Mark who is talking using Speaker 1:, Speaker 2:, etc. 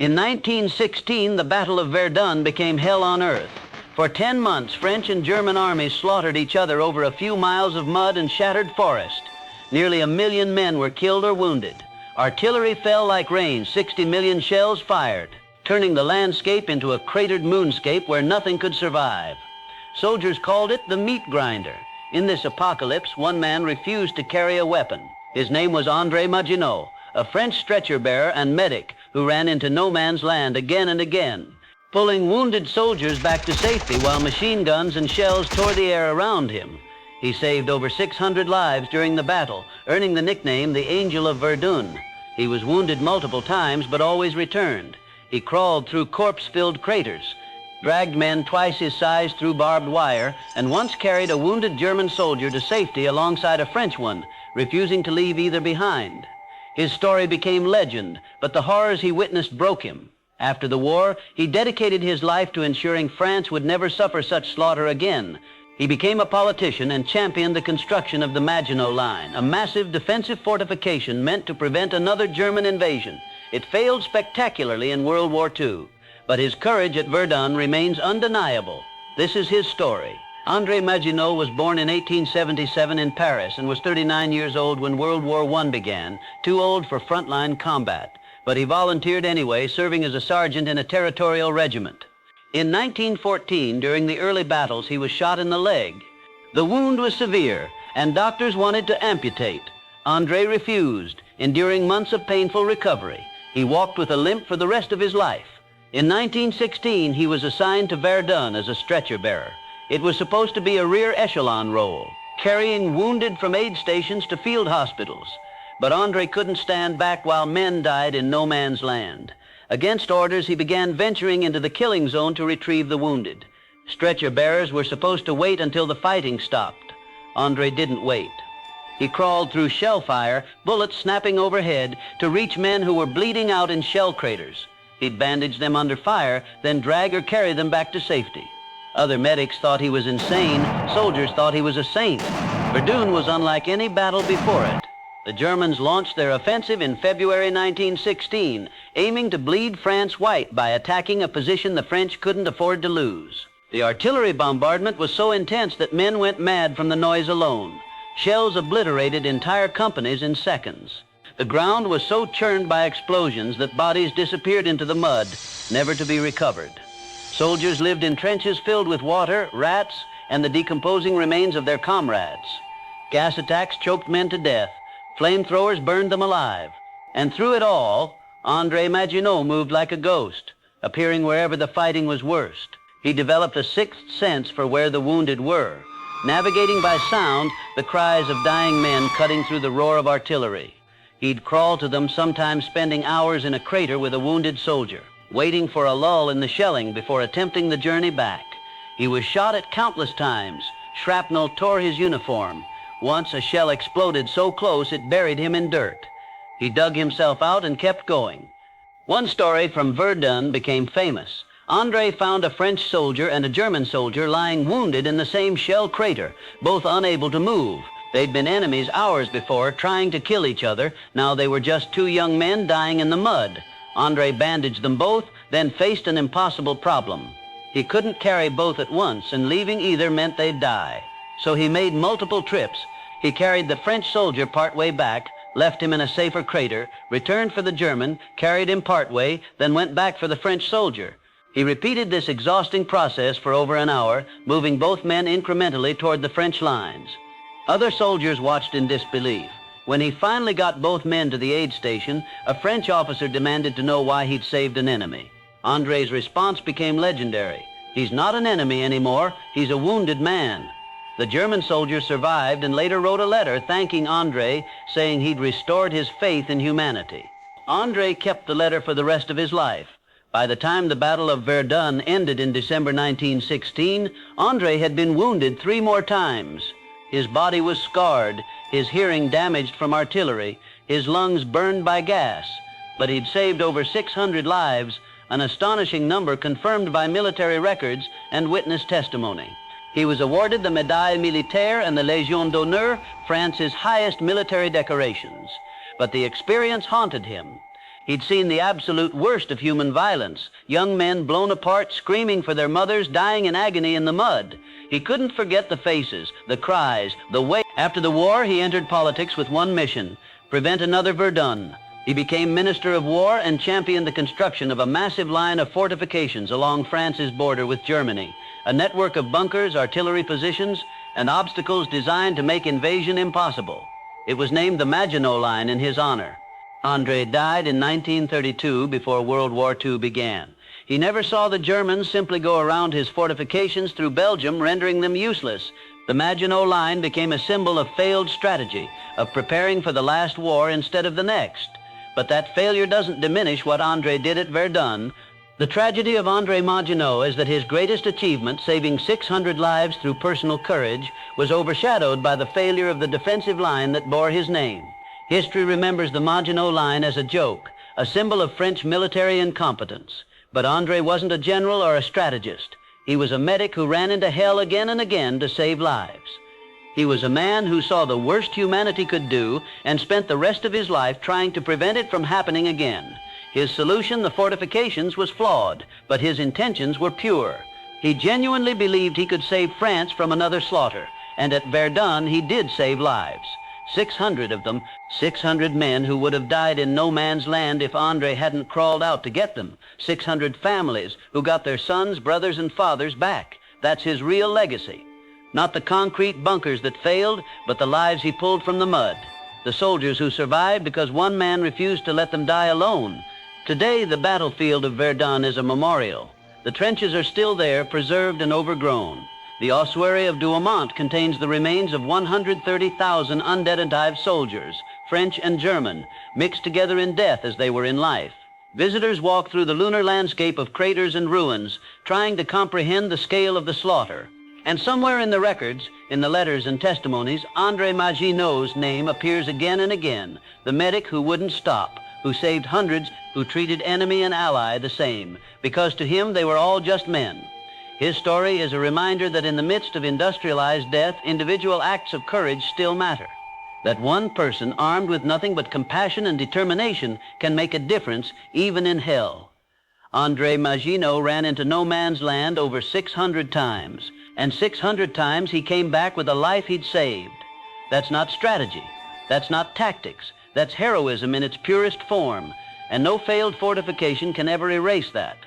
Speaker 1: In 1916, the Battle of Verdun became hell on earth. For 10 months, French and German armies slaughtered each other over a few miles of mud and shattered forest. Nearly 1 million men were killed or wounded. Artillery fell like rain, 60 million shells fired, turning the landscape into a cratered moonscape where nothing could survive. Soldiers called it the meat grinder. In this apocalypse, one man refused to carry a weapon. His name was André Maginot, a French stretcher bearer and medic who ran into no man's land again and again, pulling wounded soldiers back to safety while machine guns and shells tore the air around him. He saved over 600 lives during the battle, earning the nickname the Angel of Verdun. He was wounded multiple times, but always returned. He crawled through corpse-filled craters, dragged men twice his size through barbed wire, and once carried a wounded German soldier to safety alongside a French one, refusing to leave either behind. His story became legend, but the horrors he witnessed broke him. After the war, he dedicated his life to ensuring France would never suffer such slaughter again. He became a politician and championed the construction of the Maginot Line, a massive defensive fortification meant to prevent another German invasion. It failed spectacularly in World War II, but his courage at Verdun remains undeniable. This is his story. André Maginot was born in 1877 in Paris and was 39 years old when World War I began, too old for frontline combat. But he volunteered anyway, serving as a sergeant in a territorial regiment. In 1914, during the early battles, he was shot in the leg. The wound was severe, and doctors wanted to amputate. André refused, enduring months of painful recovery. He walked with a limp for the rest of his life. In 1916, he was assigned to Verdun as a stretcher bearer. It was supposed to be a rear echelon role, carrying wounded from aid stations to field hospitals. But André couldn't stand back while men died in no man's land. Against orders, he began venturing into the killing zone to retrieve the wounded. Stretcher bearers were supposed to wait until the fighting stopped. André didn't wait. He crawled through shell fire, bullets snapping overhead, to reach men who were bleeding out in shell craters. He'd bandage them under fire, then drag or carry them back to safety. Other medics thought he was insane. Soldiers thought he was a saint. Verdun was unlike any battle before it. The Germans launched their offensive in February 1916, aiming to bleed France white by attacking a position the French couldn't afford to lose. The artillery bombardment was so intense that men went mad from the noise alone. Shells obliterated entire companies in seconds. The ground was so churned by explosions that bodies disappeared into the mud, never to be recovered. Soldiers lived in trenches filled with water, rats, and the decomposing remains of their comrades. Gas attacks choked men to death. Flamethrowers burned them alive. And through it all, André Maginot moved like a ghost, appearing wherever the fighting was worst. He developed a sixth sense for where the wounded were, navigating by sound the cries of dying men cutting through the roar of artillery. He'd crawl to them, sometimes spending hours in a crater with a wounded soldier, waiting for a lull in the shelling before attempting the journey back. He was shot at countless times. Shrapnel tore his uniform. Once a shell exploded so close it buried him in dirt. He dug himself out and kept going. One story from Verdun became famous. André found a French soldier and a German soldier lying wounded in the same shell crater, both unable to move. They'd been enemies hours before, trying to kill each other. Now they were just two young men dying in the mud. André bandaged them both, then faced an impossible problem. He couldn't carry both at once, and leaving either meant they'd die. So he made multiple trips. He carried the French soldier partway back, left him in a safer crater, returned for the German, carried him partway, then went back for the French soldier. He repeated this exhausting process for over an hour, moving both men incrementally toward the French lines. Other soldiers watched in disbelief. When he finally got both men to the aid station, a French officer demanded to know why he'd saved an enemy. André's response became legendary. He's not an enemy anymore, he's a wounded man. The German soldier survived and later wrote a letter thanking André, saying he'd restored his faith in humanity. André kept the letter for the rest of his life. By the time the Battle of Verdun ended in December 1916, André had been wounded 3 more times. His body was scarred, his hearing damaged from artillery, his lungs burned by gas. But he'd saved over 600 lives, an astonishing number confirmed by military records and witness testimony. He was awarded the Médaille Militaire and the Légion d'honneur, France's highest military decorations. But the experience haunted him. He'd seen the absolute worst of human violence, young men blown apart, screaming for their mothers, dying in agony in the mud. He couldn't forget the faces, the cries, the way. After the war, he entered politics with one mission: prevent another Verdun. He became Minister of War and championed the construction of a massive line of fortifications along France's border with Germany, a network of bunkers, artillery positions, and obstacles designed to make invasion impossible. It was named the Maginot Line in his honor. André died in 1932 before World War II began. He never saw the Germans simply go around his fortifications through Belgium, rendering them useless. The Maginot Line became a symbol of failed strategy, of preparing for the last war instead of the next. But that failure doesn't diminish what André did at Verdun. The tragedy of André Maginot is that his greatest achievement, saving 600 lives through personal courage, was overshadowed by the failure of the defensive line that bore his name. History remembers the Maginot Line as a joke, a symbol of French military incompetence. But André wasn't a general or a strategist. He was a medic who ran into hell again and again to save lives. He was a man who saw the worst humanity could do and spent the rest of his life trying to prevent it from happening again. His solution, the fortifications, was flawed, but his intentions were pure. He genuinely believed he could save France from another slaughter, and at Verdun he did save lives. 600 of them, 600 men who would have died in no man's land if André hadn't crawled out to get them. 600 families who got their sons, brothers, and fathers back. That's his real legacy. Not the concrete bunkers that failed, but the lives he pulled from the mud. The soldiers who survived because one man refused to let them die alone. Today, the battlefield of Verdun is a memorial. The trenches are still there, preserved and overgrown. The ossuary of Douaumont contains the remains of 130,000 undead soldiers, French and German, mixed together in death as they were in life. Visitors walk through the lunar landscape of craters and ruins, trying to comprehend the scale of the slaughter. And somewhere in the records, in the letters and testimonies, André Maginot's name appears again and again, the medic who wouldn't stop, who saved hundreds, who treated enemy and ally the same, because to him they were all just men. His story is a reminder that in the midst of industrialized death, individual acts of courage still matter. That one person armed with nothing but compassion and determination can make a difference even in hell. André Maginot ran into no man's land over 600 times. And 600 times he came back with a life he'd saved. That's not strategy. That's not tactics. That's heroism in its purest form. And no failed fortification can ever erase that.